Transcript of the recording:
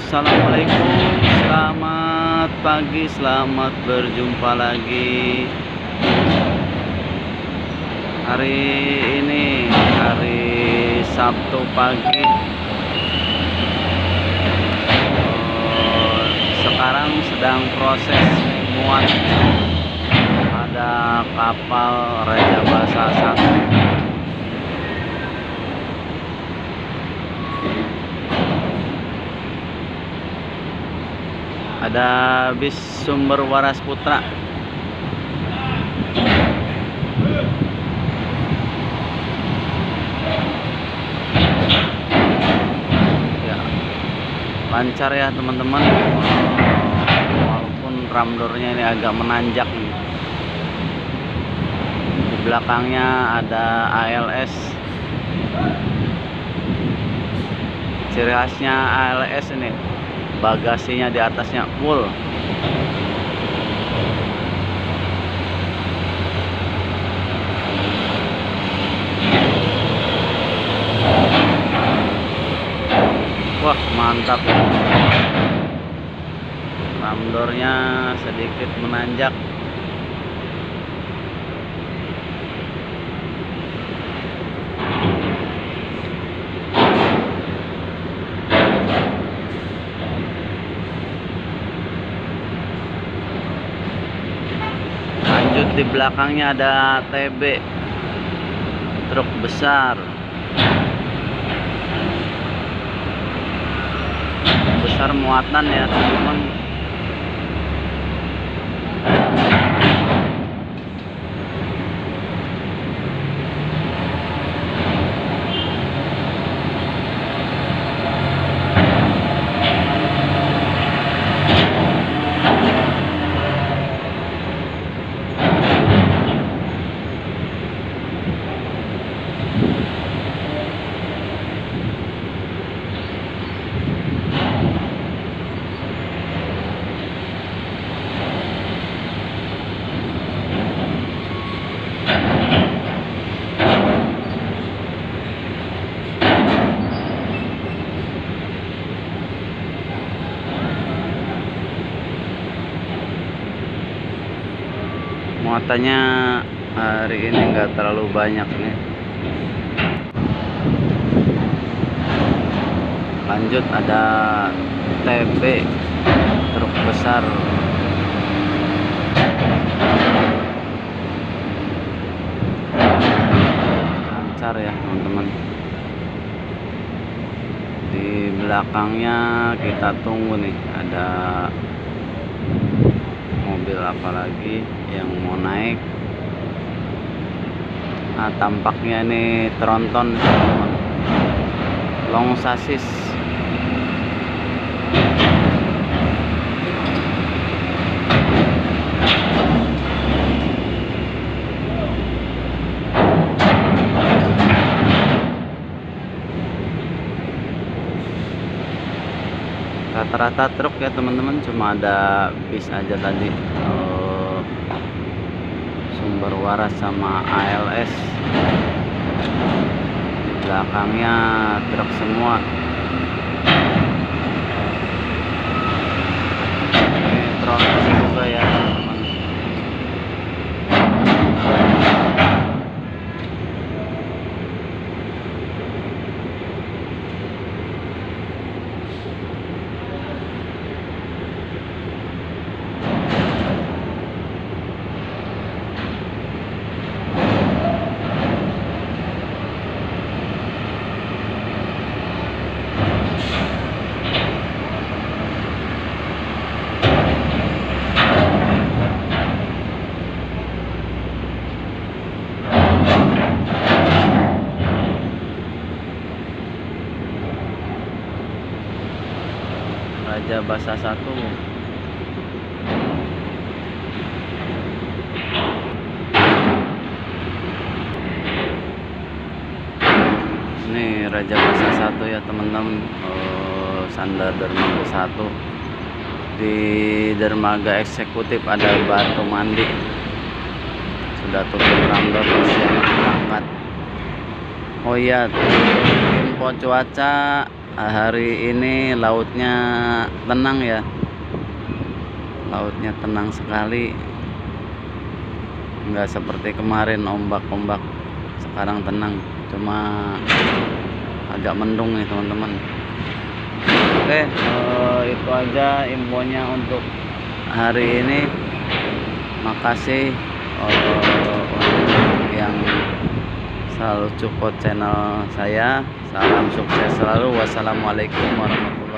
Assalamualaikum, selamat pagi, selamat berjumpa lagi. Hari ini hari Sabtu pagi. Sekarang sedang proses muat ada kapal Raja Basa 1. Ada bis Sumber Waras Putra. Ya, lancar ya teman-teman, walaupun ramdornya ini agak menanjak nih. Di belakangnya ada ALS. Ciri khasnya ALS ini, bagasinya di atasnya full. Wah, mantap ya. Ramdornya sedikit menanjak. Di belakangnya ada TB, truk besar muatan ya teman-teman. Muatannya hari ini enggak terlalu banyak nih. Lanjut ada TB, truk besar. Lancar ya teman-teman. Di belakangnya kita tunggu nih, ada mobil apa lagi yang mau naik. Nah, tampaknya ini tronton teman-teman, long sasis. Rata-rata truk ya teman-teman, cuma ada bis aja tadi, Sumber Waras sama ALS. Di belakangnya truk semua. Ini tronton juga ya teman-teman. Raja Basa 1. Ini Raja Basa 1 ya teman-teman, Sandar Dermaga 1. Di dermaga eksekutif ada Batu Mandi. Sudah tutup ramdor, siap berangkat. Oh iya, info cuaca hari ini lautnya tenang ya, lautnya tenang sekali, nggak seperti kemarin ombak-ombak. Sekarang tenang, cuma agak mendung nih teman-teman. Oke, itu aja infonya untuk hari ini. Makasih untuk yang selalu support channel saya. Salam sukses selalu. Wassalamualaikum warahmatullahi wabarakatuh.